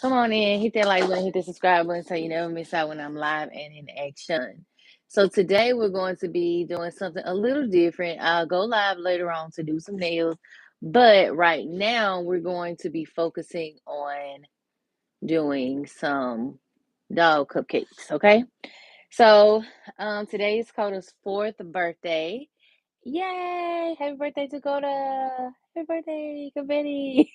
Come on in, hit that like button, hit the subscribe button so you never miss out when I'm live and in action. So today we're going to be doing something a little different. I'll go live later on to do some nails, but right now we're going to be focusing on doing some dog cupcakes. Okay, so today is Coda's fourth birthday. Yay! Happy birthday to Coda! Happy birthday, confetti!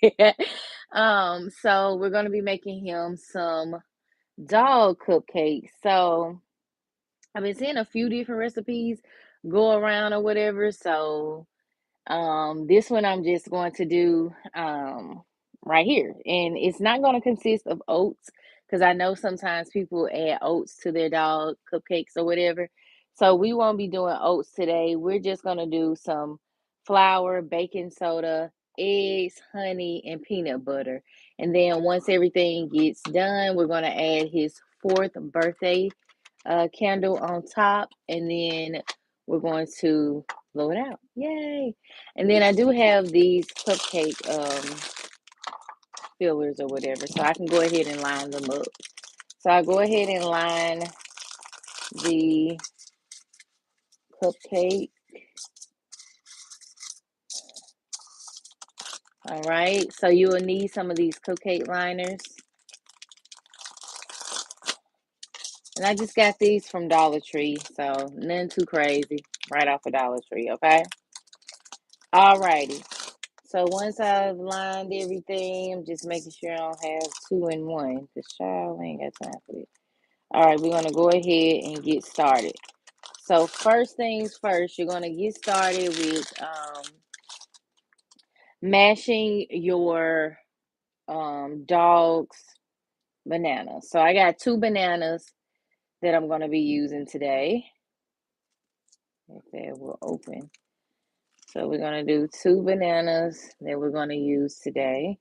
So we're gonna be making him some dog cupcakes. So I've been seeing a few different recipes go around or whatever. So this one I'm just going to do right here, and it's not going to consist of oats because I know sometimes people add oats to their dog cupcakes or whatever. So we won't be doing oats today. We're just going to do some flour, baking soda, eggs, honey, and peanut butter. And then once everything gets done, we're going to add his fourth birthday candle on top, and then we're going to blow it out. Yay! And then I do have these cupcake fillers or whatever, so I can go ahead and line them up. So I go ahead and line the cupcake. All right, so you will need some of these cupcake liners. And I just got these from Dollar Tree, so nothing too crazy. Right off of Dollar Tree, okay? All righty. So once I've lined everything, I'm just making sure I don't have two in one. Because child, I ain't got time for it. All right, we're going to go ahead and get started. So first things first, you're going to get started with mashing your dog's bananas. So I got 2 bananas that I'm going to be using today. If that will open. So we're going to do 2 bananas that we're going to use today.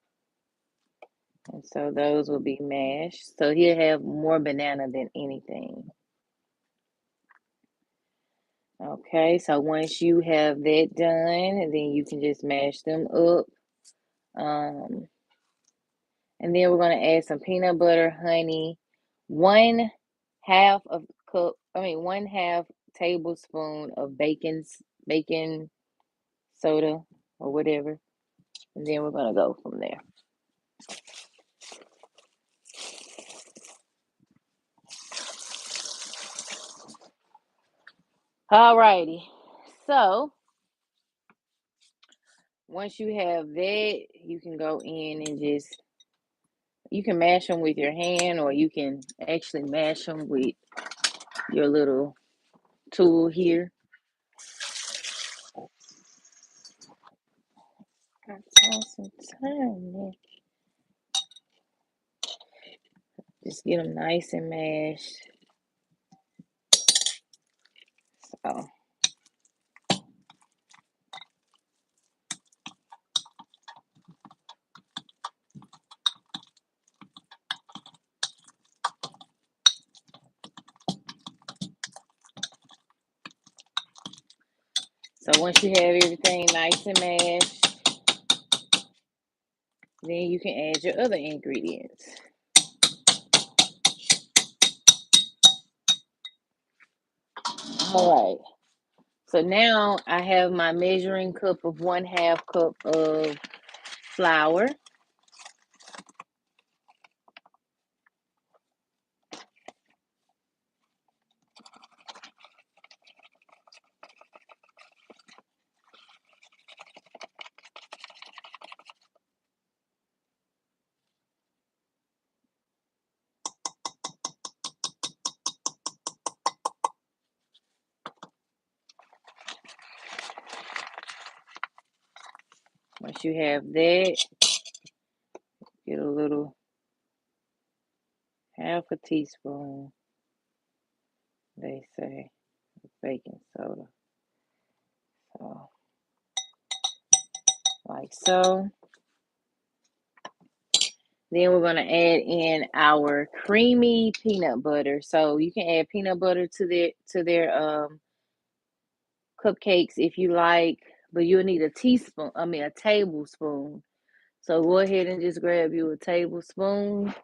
And so those will be mashed. So he'll have more banana than anything. Okay, so once you have that done, then you can just mash them up. And then we're going to add some peanut butter, honey, 1/2 tablespoon of baking soda or whatever. And then we're going to go from there. All righty. So once you have that, you can go in and you can mash them with your hand, or you can actually mash them with your little tool here. Got some time. Just get them nice and mashed. So once you have everything nice and mashed, then you can add your other ingredients. All right. So now I have my measuring cup of 1/2 cup of flour. Once you have that, get a little 1/2 teaspoon, they say, of baking soda. So, like so. Then we're going to add in our creamy peanut butter. So you can add peanut butter to their cupcakes if you like, but you'll need a tablespoon. So go ahead and just grab you a tablespoon.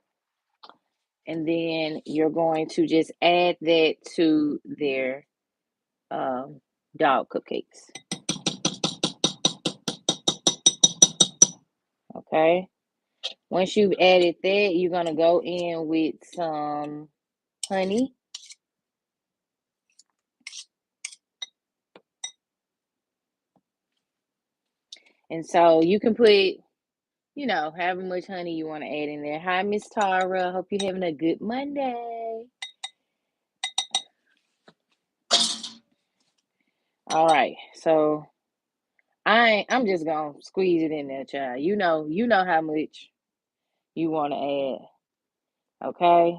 And then you're going to just add that to their dog cupcakes. Okay. Once you've added that, you're going to go in with some honey. And so you can put, however much honey you want to add in there. Hi, Miss Tara. Hope you're having a good Monday. All right. So I'm just gonna squeeze it in there, child. You know how much you want to add. Okay.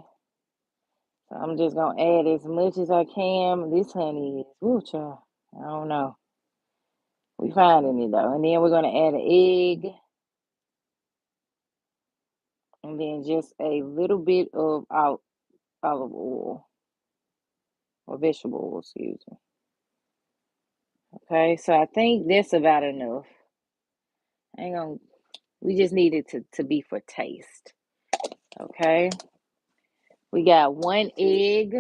So I'm just gonna add as much as I can. This honey is, ooh, child. I don't know. We finding it though. And then we're gonna add an egg. And then just a little bit of olive oil or vegetable oil, excuse me. Okay, so I think that's about enough. Hang on, we just need it to be for taste. Okay, we got one egg.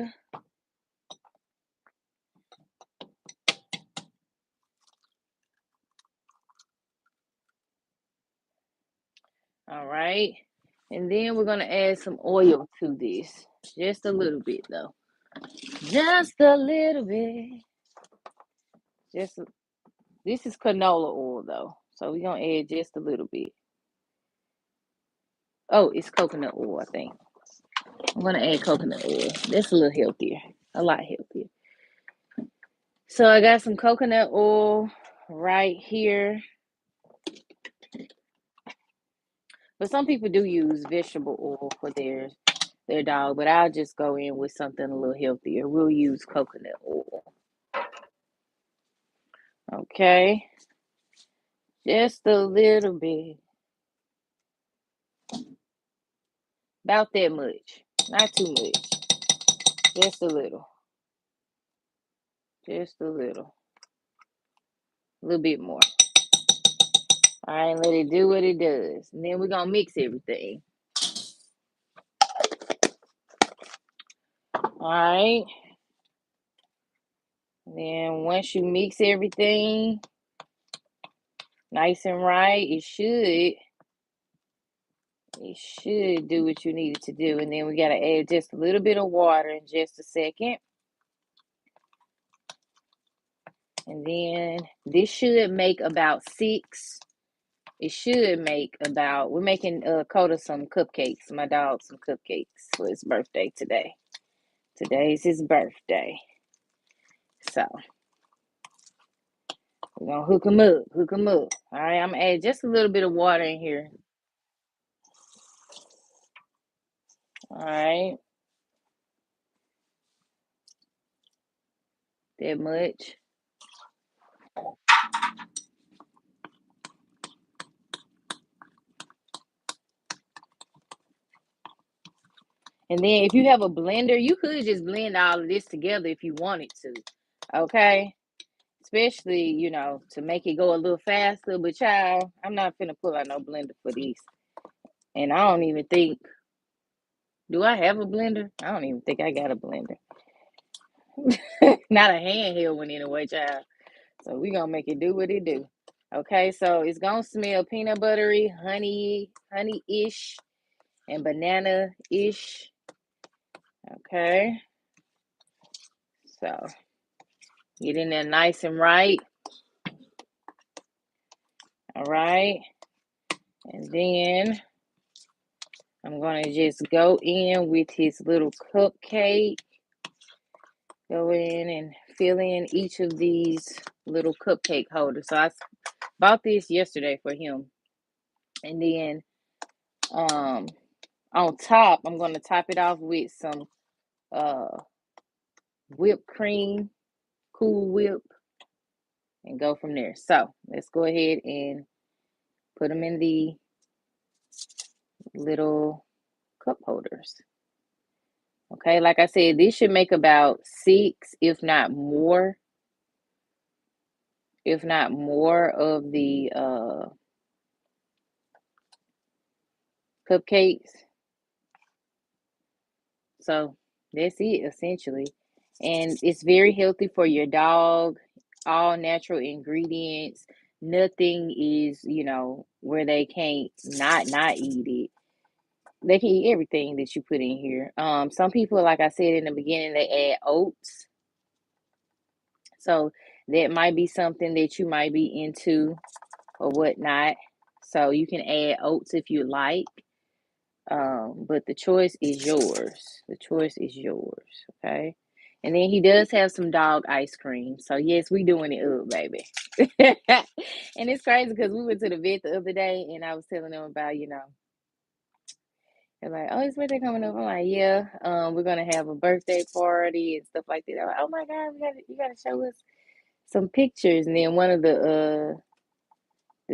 All right, and then we're gonna add some oil to this, just a little bit though, just a little bit. Just this is canola oil though, so we're gonna add just a little bit. Oh, it's coconut oil, I think. I'm gonna add coconut oil. That's a little healthier, a lot healthier. So I got some coconut oil right here. But some people do use vegetable oil for their dog, but I'll just go in with something a little healthier. We'll use coconut oil. Okay. Just a little bit. About that much. Not too much. Just a little. Just a little. A little bit more. All right, let it do what it does. And then we're going to mix everything. All right. And then once you mix everything nice and right, it should do what you need it to do. And then we got to add just a little bit of water in just a second. And then this should make about 6. It should make about, we're making Coda some cupcakes, my dog some cupcakes for his birthday today. Today's his birthday. So we're going to hook him up. All right, I'm going to add just a little bit of water in here. All right. That much. And then if you have a blender, you could just blend all of this together if you wanted to. Okay? Especially, to make it go a little faster. But child, I'm not finna pull out no blender for this. And I don't even think, do I have a blender? I don't even think I got a blender. Not a handheld one anyway, child. So we gonna make it do what it do. Okay, so it's gonna smell peanut buttery, honey-ish, and banana-ish. Okay. So get in there nice and right. All right. And then I'm going to just go in with his little cupcake. Go in and fill in each of these little cupcake holders. So I bought this yesterday for him. And then on top, I'm going to top it off with some whipped cream, Cool Whip, and go from there. So let's go ahead and put them in the little cup holders. Okay, like I said, this should make about 6, if not more of the cupcakes. So that's it essentially. And it's very healthy for your dog, all natural ingredients. Nothing is, where they can't not eat it. They can eat everything that you put in here. Some people, like I said in the beginning, they add oats. So that might be something that you might be into or whatnot. So you can add oats if you like. But the choice is yours. The choice is yours. Okay. And then he does have some dog ice cream. So yes, we doing it up, baby. And it's crazy because we went to the vet the other day and I was telling them about, they're like, oh, his birthday coming up. I'm like, yeah, we're gonna have a birthday party and stuff like that. I'm like, oh my God, you gotta show us some pictures. And then one of the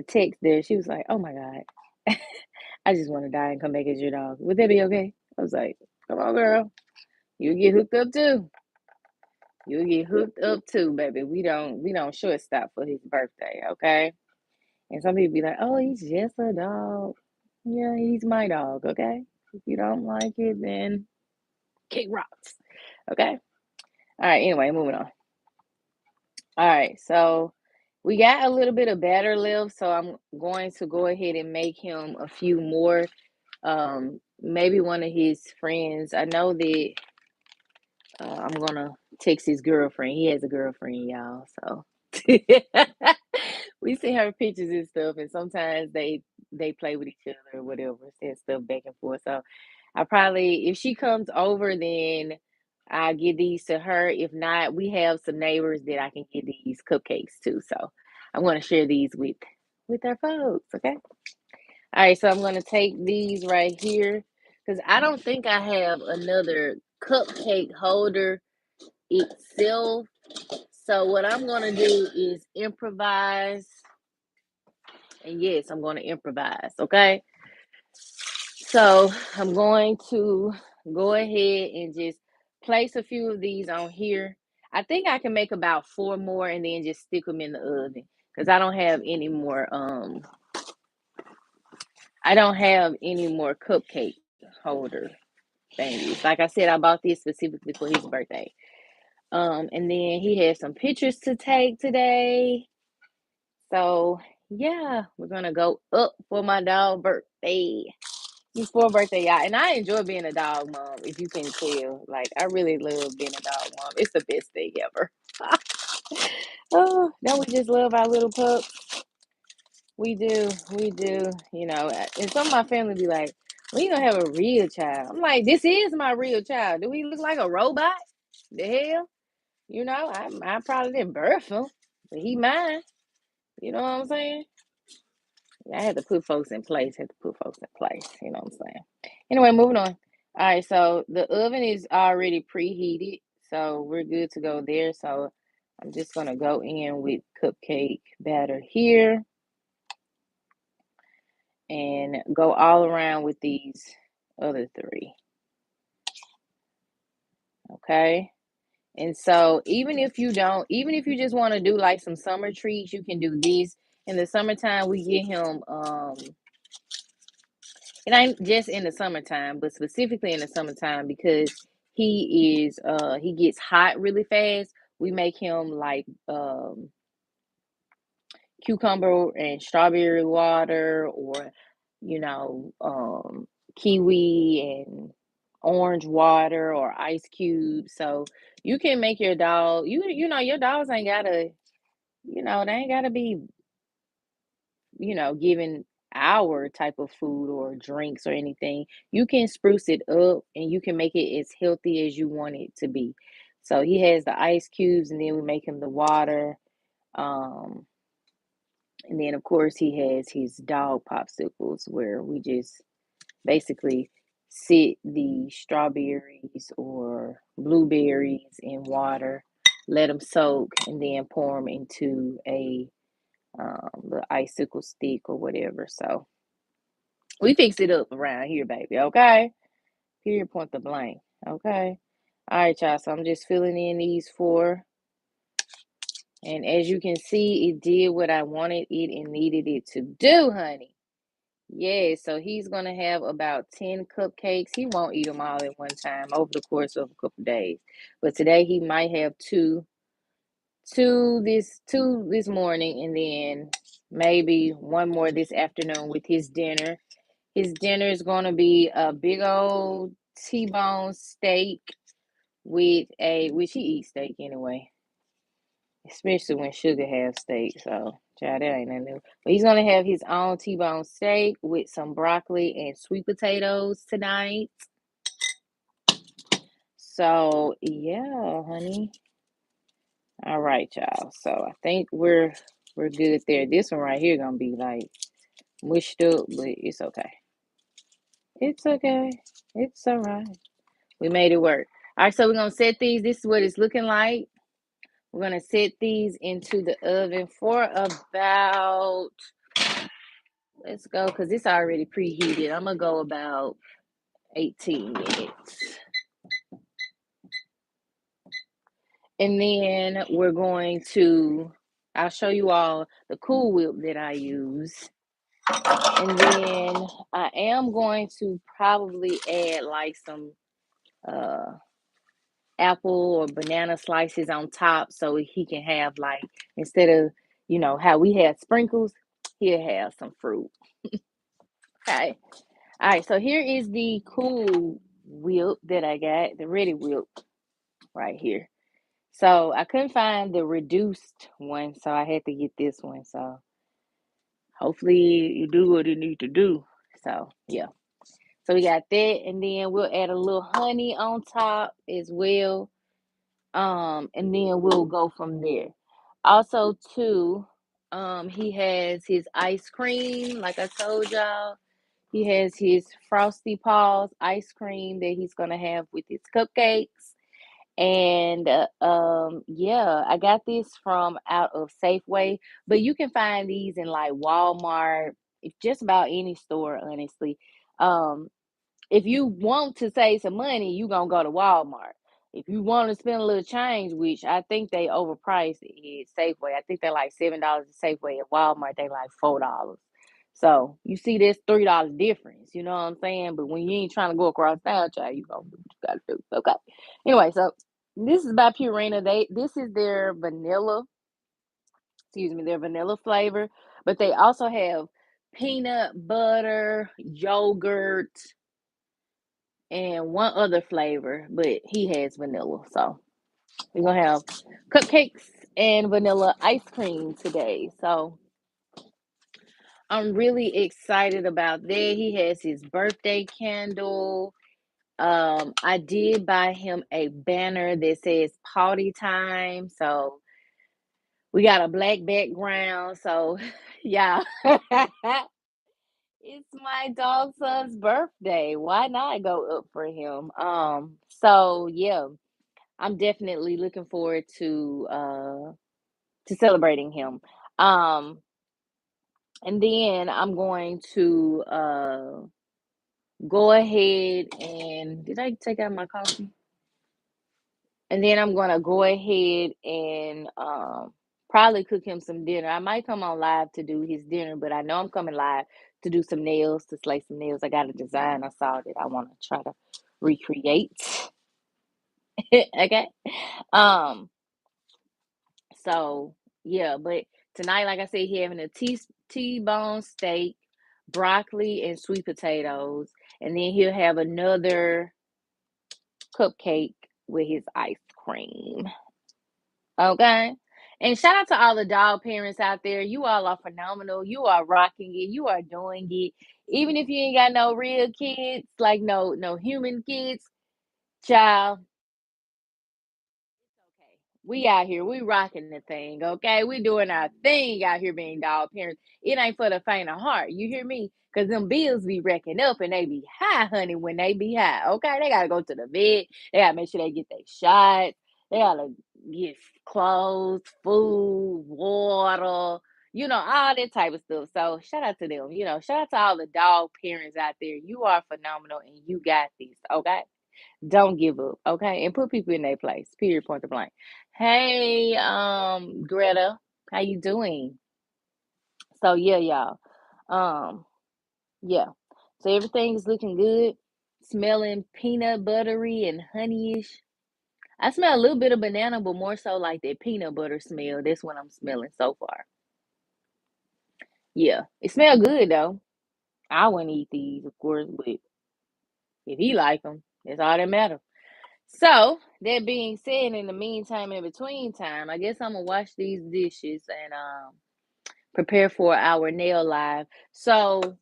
text there, she was like, oh my God. I just want to die and come back as your dog. Would that be okay? I was like, come on, girl. You get hooked up too. You'll get hooked up too, baby. We don't short stop for his birthday, okay? And some people be like, oh, he's just a dog. Yeah, he's my dog, okay? If you don't like it, then kick rocks. Okay? All right, anyway, moving on. All right, so we got a little bit of batter left, so I'm going to go ahead and make him a few more. Maybe one of his friends. I know that I'm gonna text his girlfriend. He has a girlfriend, y'all. So we see her pictures and stuff, and sometimes they play with each other or whatever, send stuff back and forth. So I probably, if she comes over, then I give these to her. If not, we have some neighbors that I can give these cupcakes to. So I'm gonna share these with our folks. Okay. All right, so I'm gonna take these right here because I don't think I have another cupcake holder itself. So what I'm gonna do is improvise, and yes, I'm gonna improvise. Okay, so I'm going to go ahead and just place a few of these on here. I think I can make about 4 more and then just stick them in the oven because I don't have any more. I don't have any more cupcake holder thingies. Like I said, I bought this specifically for his birthday. And then he has some pictures to take today. So yeah, we're gonna go up for my dog birthday. Before birthday, y'all. And I enjoy being a dog mom, if you can tell. Like I really love being a dog mom. It's the best thing ever. Oh, don't we just love our little pups? We do, we do, and some of my family be like, when you gonna have a real child? I'm like, this is my real child. Do we look like a robot? The hell? I probably didn't birth him, but he mine. You know what I'm saying? I had to put folks in place. Had to put folks in place. You know what I'm saying? Anyway, moving on. All right, so the oven is already preheated, so we're good to go there. So I'm just gonna go in with cupcake batter here and go all around with these other 3. Okay. And so even if you just want to do like some summer treats, you can do this. In the summertime, we get him it ain't just in the summertime, but specifically in the summertime because he gets hot really fast. We make him like cucumber and strawberry water or you know kiwi and orange water or ice cubes. So you can make your dog, your dogs ain't gotta, they ain't gotta be, given our type of food or drinks or anything. You can spruce it up and you can make it as healthy as you want it to be. So he has the ice cubes and then we make him the water. Um, and then of course he has his dog popsicles where we just basically sit the strawberries or blueberries in water, let them soak, and then pour them into a the icicle stick or whatever. So we fix it up around here, baby. Okay. Period. Point the blank. Okay. All right, y'all. So I'm just filling in these 4. And as you can see, it did what I wanted it and needed it to do, honey. Yeah, so he's gonna have about 10 cupcakes. He won't eat them all at one time over the course of a couple days. But today he might have two this morning, and then maybe one more this afternoon with his dinner. His dinner is gonna be a big old T-bone steak with a which he eats steak anyway, especially when Sugar have steak. So, child, that ain't nothing new. But he's gonna have his own T-bone steak with some broccoli and sweet potatoes tonight. So, yeah, honey. All right, y'all. So I think we're good there. This one right here gonna be like mushed up, but it's okay. It's okay. It's all right. We made it work. All right, so we're gonna set these. This is what it's looking like. We're gonna set these into the oven for about, let's go, because it's already preheated. I'm gonna go about 18 minutes. And then we're going to, I'll show you all the Cool Whip that I use. And then I am going to probably add like some uh apple or banana slices on top so he can have like, instead of, how we had sprinkles, he'll have some fruit. Okay. All right, so here is the Cool Whip that I got, the Ready Whip right here. So I couldn't find the reduced one, so I had to get this one. So hopefully you do what you need to do. So yeah. So we got that, and then we'll add a little honey on top as well. And then we'll go from there. Also, too, he has his ice cream, like I told y'all. He has his Frosty Paws ice cream that he's gonna have with his cupcakes. And yeah, I got this from out of Safeway, but you can find these in like Walmart, just about any store, honestly. Um, if you want to save some money, you gonna go to Walmart. If you want to spend a little change, which I think they overpriced it at Safeway, I think they're like $7 at Safeway. At Walmart, they like $4. So you see this $3 difference. You know what I'm saying? But when you ain't trying to go across town, child, you gonna do what you gotta do. Okay. Anyway, so this is by Purina. This is their vanilla, excuse me, their vanilla flavor, but they also have peanut butter, yogurt, and one other flavor, but he has vanilla. So we're gonna have cupcakes and vanilla ice cream today. So I'm really excited about that. He has his birthday candle. I did buy him a banner that says party time. So we got a black background. So yeah. It's my dog son's birthday. Why not go up for him? So yeah, I'm definitely looking forward to celebrating him. Um, and then I'm going to go ahead and did I take out my coffee? And then I'm gonna go ahead and probably cook him some dinner. I might come on live to do his dinner, but I know I'm coming live to do some nails, to slay some nails. I got a design I saw that I want to try to recreate. Okay. Um, So yeah, but tonight, like I said, he having a T-bone steak, broccoli, and sweet potatoes, and then he'll have another cupcake with his ice cream. Okay. And shout out to all the dog parents out there. You all are phenomenal. You are rocking it. You are doing it. Even if you ain't got no real kids, like no human kids, child. Okay. We out here, we rocking the thing, okay? We doing our thing out here being dog parents. It ain't for the faint of heart. You hear me? Cause them bills be wrecking up and they be high, honey, when they be high. Okay. They gotta go to the vet. They gotta make sure they get their shots. They gotta get clothes, food, water, all that type of stuff. So shout out to them. Shout out to all the dog parents out there. You are phenomenal and you got this. Okay. Don't give up, okay? And put people in their place. Period. Point to blank. Hey, Greta, how you doing? So yeah, y'all. Um, Yeah. So everything's looking good. Smelling peanut buttery and honeyish. I smell a little bit of banana, but more so like that peanut butter smell. That's what I'm smelling so far. Yeah. It smell good though. I wouldn't eat these, of course, but if he like them, that's all that matters. So that being said, in the meantime, in between time, I guess I'm gonna wash these dishes and prepare for our nail live. So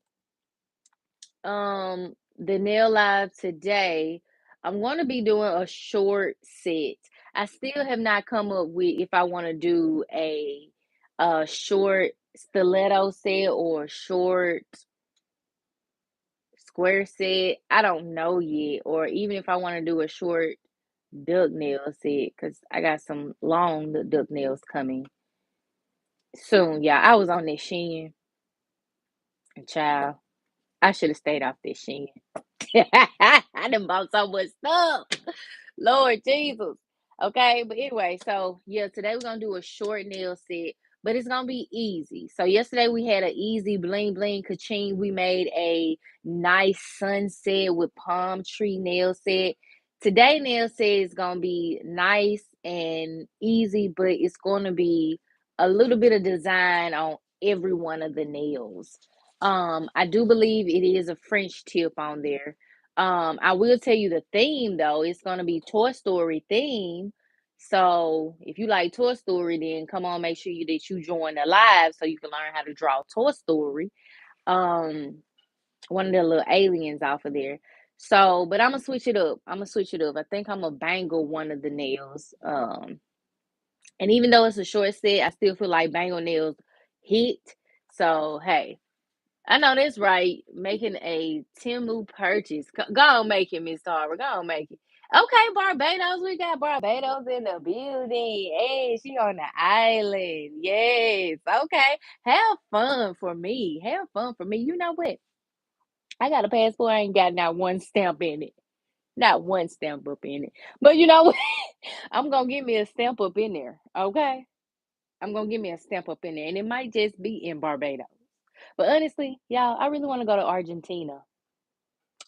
the nail live today, I'm going to be doing a short set. I still have not come up with if I want to do a short stiletto set or short square set. I don't know yet, or even if I want to do a short duck nail set because I got some long duck nails coming soon. Yeah, I was on this Shein, and child, I should have stayed off this Shein. I done bought so much stuff. Lord Jesus. Okay, but anyway, so yeah, today we're gonna do a short nail set, but it's gonna be easy. So yesterday we had an easy bling bling kaching. We made a nice sunset with palm tree nail set. Today nail set is gonna be nice and easy, but it's gonna be a little bit of design on every one of the nails. I do believe it is a French tip on there. I will tell you the theme though. It's gonna be Toy Story theme. So if you like Toy Story, then come on, make sure that you join the live so you can learn how to draw Toy Story. Um, one of the little aliens off of there. So, but I'm gonna switch it up. I'm gonna switch it up. I think I'm gonna bangle one of the nails. And even though it's a short set, I still feel like bangle nails hit. So hey, I know that's right. Making a Timu purchase. Go on, make it, Miss Tara. Go on, make it. Okay, Barbados. We got Barbados in the building. Hey, she on the island. Yes. Okay. Have fun for me. Have fun for me. You know what? I got a passport. I ain't got not one stamp in it. Not one stamp up in it. But you know what? I'm gonna give me a stamp up in there. Okay. I'm gonna give me a stamp up in there. And it might just be in Barbados. But honestly, y'all, I really want to go to Argentina.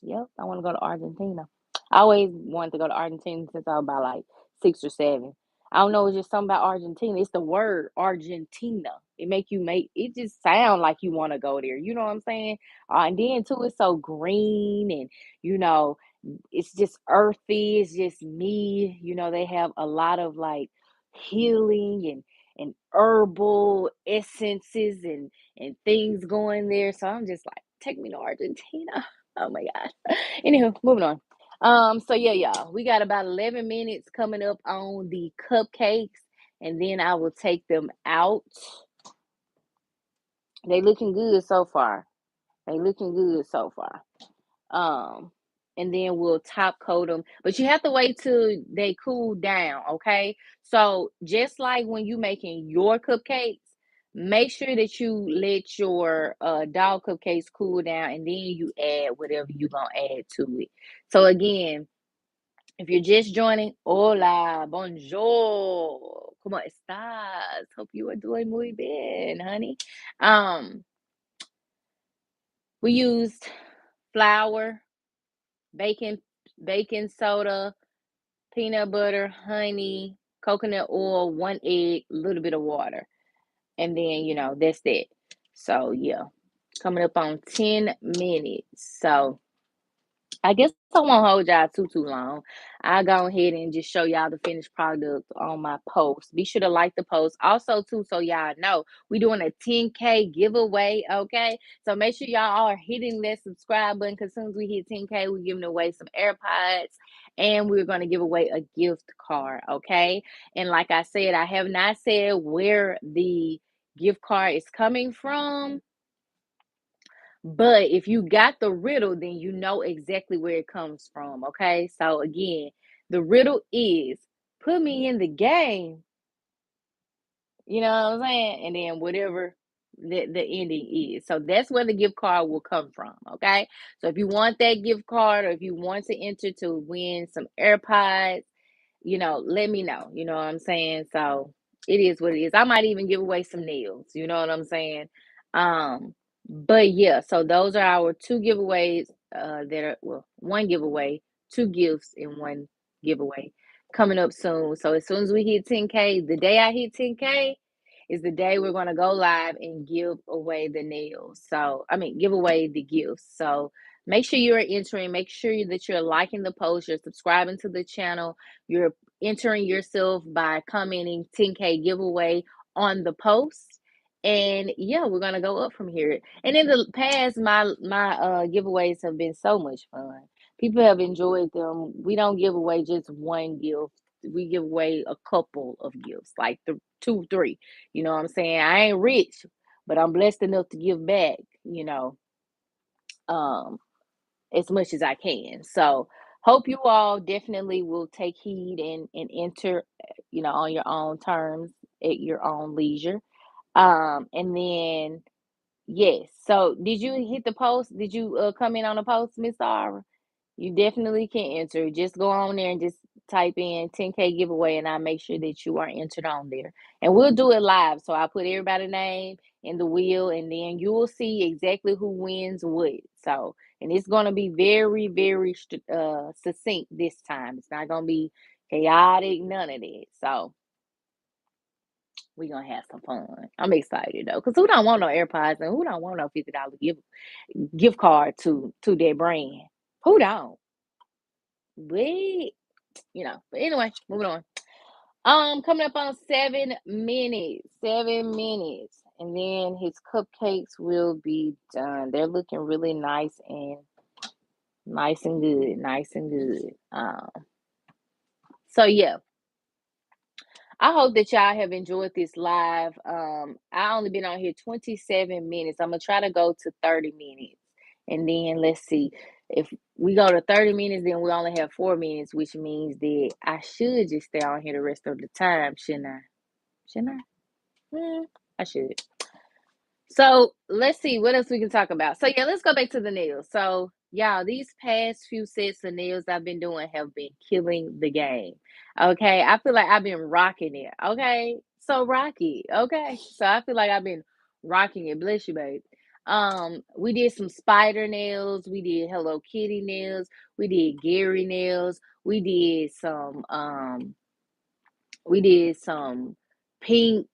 Yep, I want to go to Argentina. I always wanted to go to Argentina since I was about like 6 or 7. I don't know, it's just something about Argentina. It's the word Argentina. It it just sound like you want to go there. You know what I'm saying? And then too, it's so green and you know, it's just earthy. It's just me. You know, they have a lot of like healing and herbal essences and things going there. So I'm just like, take me to Argentina. Oh my God. Anywho, moving on. So yeah, y'all, we got about 11 minutes coming up on the cupcakes, and then I will take them out. They looking good so far. They looking good so far. Um, and then we'll top coat them. But you have to wait till they cool down, okay? So just like when you making your cupcakes, make sure that you let your dog cupcakes cool down, and then you add whatever you gonna add to it. So again, if you're just joining, hola, bonjour, ¿cómo estás? Hope you are doing muy bien, honey. Um, we used flour, baking baking soda, peanut butter, honey, coconut oil, 1 egg, a little bit of water. And then, that's it. So, yeah, coming up on 10 minutes. So, I guess I won't hold y'all too long. I'll go ahead and just show y'all the finished product on my post. Be sure to like the post. Also, too, so y'all know, we doing a 10K giveaway, okay? So make sure y'all are hitting that subscribe button because as soon as we hit 10K, we're giving away some AirPods and we're going to give away a gift card, okay? And like I said, I have not said where the gift card is coming from. But if you got the riddle, then you know exactly where it comes from. Okay. So again, the riddle is put me in the game. You know what I'm saying? And then whatever the ending is. So that's where the gift card will come from. Okay. So if you want that gift card or if you want to enter to win some AirPods, let me know. You know what I'm saying? So it is what it is. I might even give away some nails. You know what I'm saying? Um, But yeah, so those are our two giveaways that are, well, one giveaway, two gifts in one giveaway coming up soon. So as soon as we hit 10K, the day I hit 10K is the day we're going to go live and give away the nails. So, I mean, give away the gifts. So make sure you're entering, make sure that you're liking the post, you're subscribing to the channel, you're entering yourself by commenting 10K giveaway on the post. And yeah, we're gonna go up from here. And in the past, my giveaways have been so much fun. People have enjoyed them. We don't give away just one gift. We give away a couple of gifts, like the two, three. You know what I'm saying? I ain't rich, but I'm blessed enough to give back, um, as much as I can. So hope you all definitely will take heed and enter, on your own terms at your own leisure. And then yes. So did you hit the post? Did you comment on the post, Miss Sarah? You definitely can enter. Just go on there and just type in 10K giveaway, and I'll make sure that you are entered on there. And we'll do it live. So I'll put everybody's name in the wheel, and then you will see exactly who wins what. So, and it's going to be very, very succinct this time. It's not going to be chaotic, none of that. So we're going to have some fun. I'm excited though, because who don't want no AirPods and who don't want no $50 gift card to their brand? Who don't? Wait, But anyway, moving on. Coming up on 7 minutes, 7 minutes, and then his cupcakes will be done. They're looking really nice and good, nice and good. So yeah, I hope that y'all have enjoyed this live. I only been on here 27 minutes. I'm gonna try to go to 30 minutes. And then let's see. If we go to 30 minutes, then we only have 4 minutes, which means that I should just stay on here the rest of the time, shouldn't I? Shouldn't I? I should. So let's see what else we can talk about. So yeah, let's go back to the nails. So y'all, these past few sets of nails I've been doing have been killing the game. Okay, I feel like I've been rocking it. Okay, so rocky. Okay, so I feel like I've been rocking it. Bless you, babe. We did some spider nails. We did Hello Kitty nails. We did Gary nails. We did some pink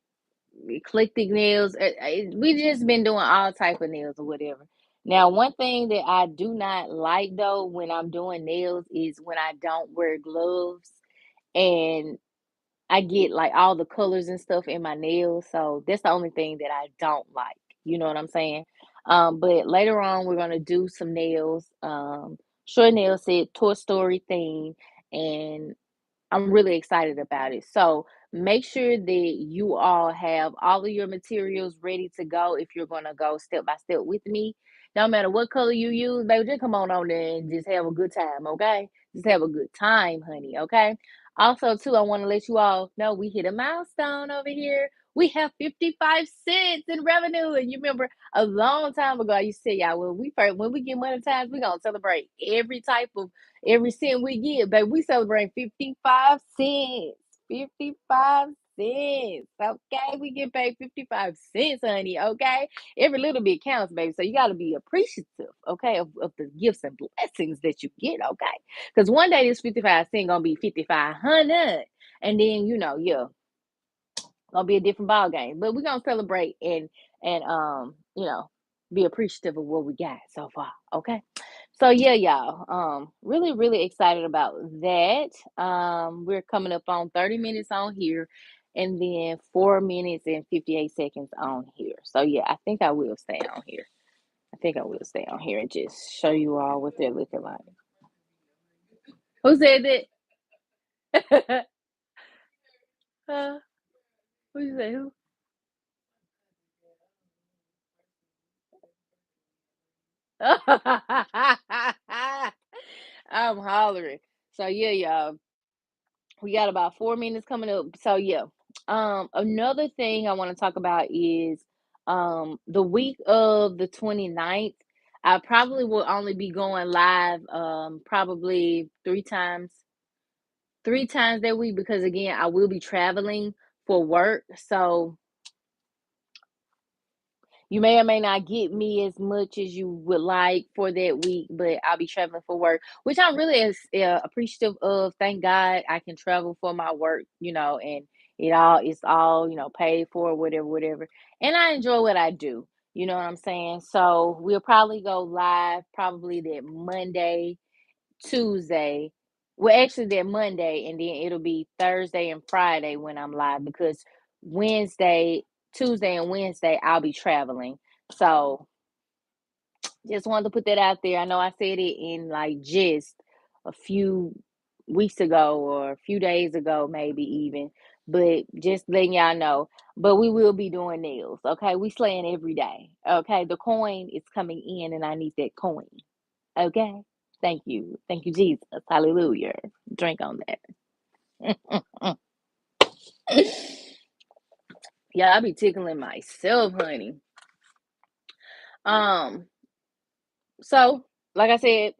eclectic nails. We just been doing all type of nails or whatever. Now, one thing that I do not like though when I'm doing nails is when I don't wear gloves and I get like all the colors and stuff in my nails. So that's the only thing that I don't like. You know what I'm saying? But later on we're gonna do some nails. Short nail set, Toy Story theme, and I'm really excited about it. So make sure that you all have all of your materials ready to go if you're gonna go step by step with me. No matter what color you use, baby, just come on there and just have a good time, okay? Just have a good time, honey, okay? Also, too, I want to let you all know we hit a milestone over here. We have 55 cents in revenue. And you remember a long time ago, I used to tell y'all when we get monetized, we're gonna celebrate every cent we get, baby. We celebrate 55 cents. 55 cents. Okay. We get paid 55 cents, honey. Okay. Every little bit counts, baby. So you got to be appreciative, okay, of the gifts and blessings that you get, okay? Because one day this 55 cent gonna be 5,500. And then, yeah, gonna be a different ball game. But we're gonna celebrate and be appreciative of what we got so far. Okay. So yeah, y'all. Really, really excited about that. We're coming up on 30 minutes on here and then 4 minutes and 58 seconds on here. So yeah, I think I will stay on here. I think I will stay on here and just show you all what they're looking like. Who said that? uh, who you say who? I'm hollering. So yeah, y'all. We got about 4 minutes coming up. So yeah. Another thing I want to talk about is the week of the 29th. I probably will only be going live probably three times that week because again I will be traveling for work. So You may or may not get me as much as you would like for that week, but I'll be traveling for work, which I'm really appreciative of. Thank God I can travel for my work, and it's all, paid for, whatever, whatever. And I enjoy what I do. You know what I'm saying? So we'll probably go live probably that Monday, Tuesday. Well, actually, that Monday, and then it'll be Thursday and Friday when I'm live because Wednesday, Tuesday, and Wednesday I'll be traveling. So just wanted to put that out there. I know I said it in like just a few weeks ago or a few days ago, maybe even, but just letting y'all know. But we will be doing nails. Okay, we slaying every day. Okay, the coin is coming in, and I need that coin. Okay. Thank you, Jesus. Hallelujah. Drink on that. Yeah, I be tickling myself, honey. Um, so like I said,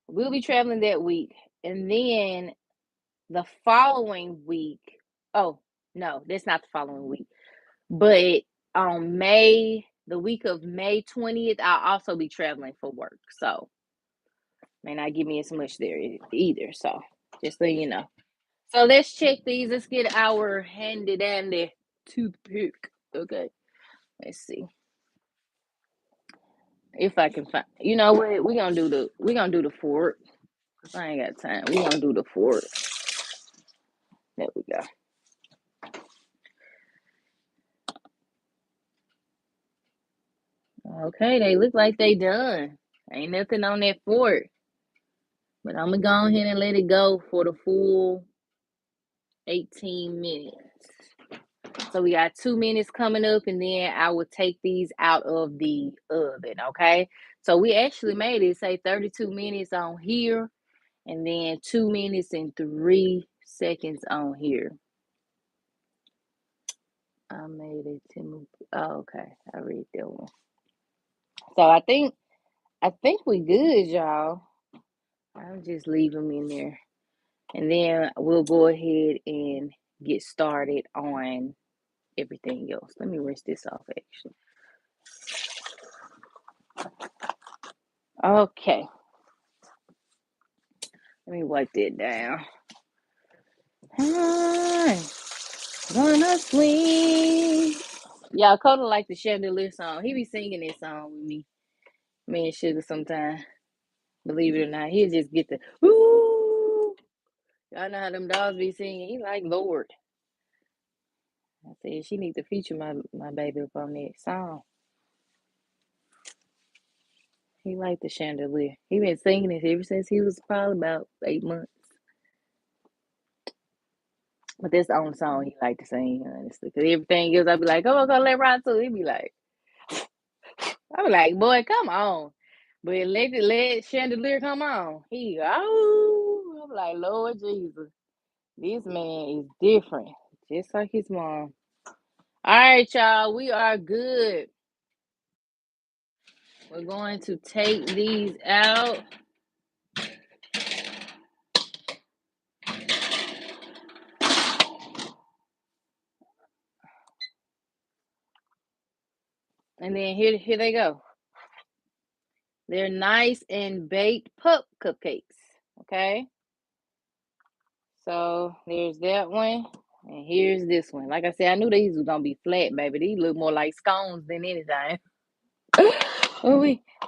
we'll be traveling that week. And then the following week, oh no, that's not the following week. But on the week of May 20th, I'll also be traveling for work. So may not give me as much there either. So just so you know. So let's check these. Let's get our handy dandy toothpick. Okay. Let's see if I can find. You know what? We gonna do the fork. I ain't got time. We gonna do the fork. There we go. Okay, they look like they done. Ain't nothing on that fork, but I'm gonna go ahead and let it go for the full 18 minutes. So we got 2 minutes coming up, and then I will take these out of the oven. Okay. So we actually made it say 32 minutes on here, and then 2 minutes and 3 seconds on here. I made it to. Oh, okay, I read that one. So I think we good, y'all. I'll just leave them in there, and then we'll go ahead and get started on everything else. Let me rinse this off, actually. Okay, let me wipe that down. I'm gonna swing. Y'all, Coda like the Chandelier song. He be singing this song with me and Sugar sometimes. Believe it or not, he'll just get the ooh. Y'all know how them dogs be singing. He like Lord. I said she need to feature my baby up on that song. He like the Chandelier. He been singing it ever since he was probably about 8 months. But that's the only song he like to sing, honestly. Cause everything else, I be like, come on, go let ride too. He be like, I be like, boy, come on. But let Chandelier come on. He I'm like, Lord Jesus, this man is different, just like his mom. All right, y'all, we are good. We're going to take these out. And then here they go. They're nice and baked cupcakes. Okay. So there's that one. And here's this one. Like I said, I knew these was gonna be flat, baby. These look more like scones than anything. So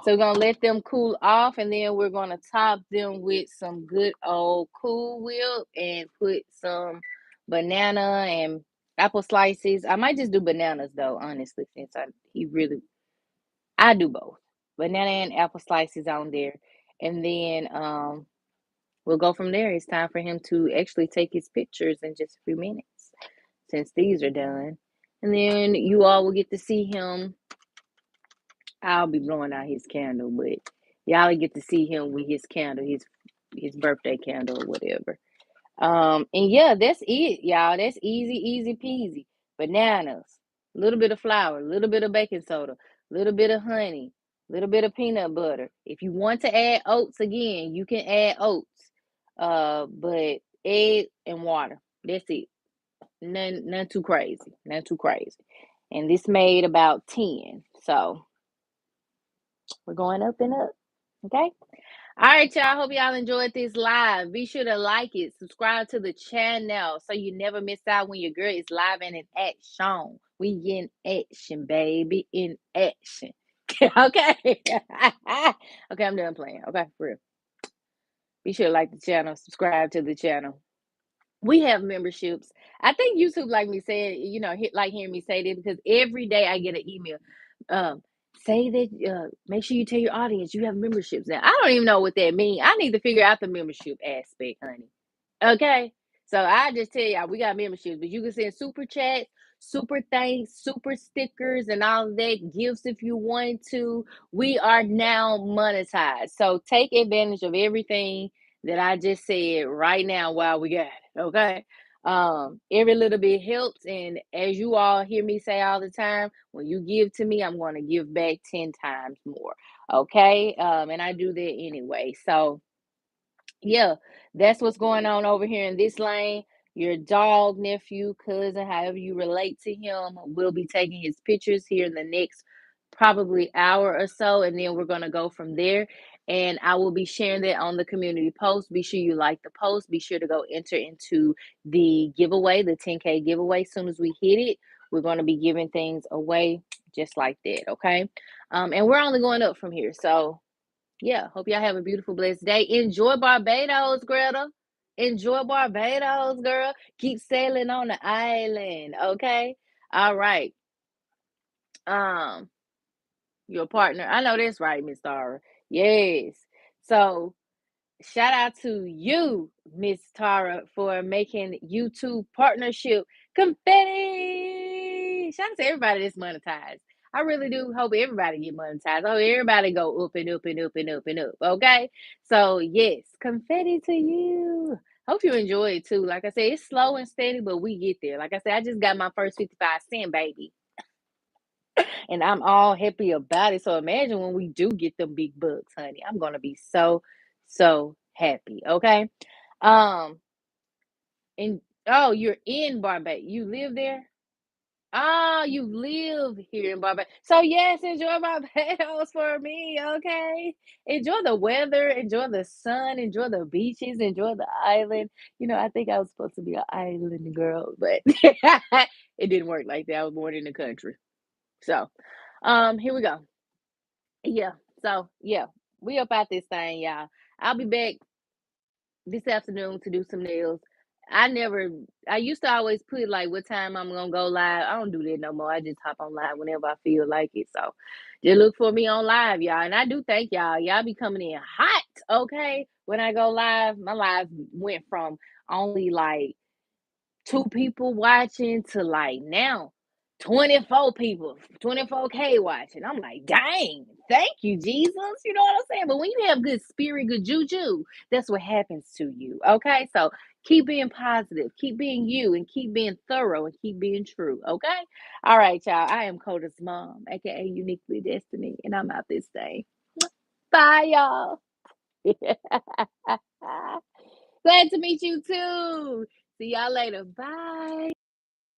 we're gonna let them cool off, and then we're gonna top them with some good old Cool Whip and put some banana and apple slices. I might just do bananas though, honestly, since I do both. Banana and apple slices on there. And then we'll go from there. It's time for him to actually take his pictures in just a few minutes since these are done. And then you all will get to see him. I'll be blowing out his candle, but y'all get to see him with his candle, his birthday candle or whatever. And yeah, that's it, y'all. That's easy peasy. Bananas, a little bit of flour, a little bit of baking soda, a little bit of honey, a little bit of peanut butter. If you want to add oats again, you can add oats. But egg and water. That's it. None too crazy. None too crazy. and this made about 10. So we're going up and up. Okay. All right, y'all. Hope y'all enjoyed this live. Be sure to like it, subscribe to the channel so you never miss out when your girl is live and in action. We in action, baby. In action. Okay. Okay, I'm done playing. Okay, for real. Be sure to like the channel, subscribe to the channel. We have memberships. I think YouTube like me saying, like hearing me say this because every day I get an email. Um, say that make sure you tell your audience you have memberships now. I don't even know what that means. I need to figure out the membership aspect, honey. Okay. So I just tell y'all we got memberships, but you can send super chats, super thanks, super stickers, and all of that gifts if you want to. We are now monetized. So take advantage of everything that I just said right now while we got it. Okay. Every little bit helps. And as you all hear me say all the time, when you give to me, I'm going to give back 10 times more. Okay. And I do that anyway. So yeah, that's what's going on over here in this lane. Your dog, nephew, cousin, however you relate to him, will be taking his pictures here in the next probably hour or so, and then we're going to go from there. And I will be sharing that on the community post. Be sure you like the post. Be sure to go enter into the giveaway, the 10K giveaway. As soon as we hit it, we're going to be giving things away just like that. Okay. And we're only going up from here. So yeah, hope y'all have a beautiful, blessed day. Enjoy Barbados, Greta. Enjoy Barbados, girl. Keep sailing on the island, okay? All right. Um, your partner. I know that's right, Miss Tara. Yes. So shout out to you, Miss Tara, for making YouTube partnership confetti. Shout out to everybody that's monetized. I really do hope everybody get monetized. I hope everybody go up and up and up and up and up. Okay. So yes, confetti to you. Hope you enjoy it too. Like I said, it's slow and steady, but we get there. Like I said, I just got my first 55 cent, baby. And I'm all happy about it. So imagine when we do get them big bucks, honey. I'm gonna be so, so happy. Okay. Um, and oh, you're in Barbados. You live there? Oh, you live here in Barbados. So yes, enjoy Barbados for me. Okay. Enjoy the weather, enjoy the sun, enjoy the beaches, enjoy the island. I think I was supposed to be an island girl, but it didn't work like that. I was born in the country. So here we go. Yeah. So yeah, we up out this thing, y'all. I'll be back this afternoon to do some nails. I used to always put like what time I'm gonna go live. I don't do that no more. I just hop on live whenever I feel like it. So just look for me on live, y'all. And I do thank y'all. Y'all be coming in hot, okay? When I go live, my live went from only like two people watching to like now 24 people, 24K watching. I'm like, dang, thank you, Jesus. You know what I'm saying? But when you have good spirit, good juju, that's what happens to you. Okay. So keep being positive, keep being you, and keep being thorough and keep being true. Okay. All right, y'all. I am Coda's mom, aka Uniquely Destiny, and I'm out this day. Bye, y'all. Glad to meet you too. See y'all later. Bye.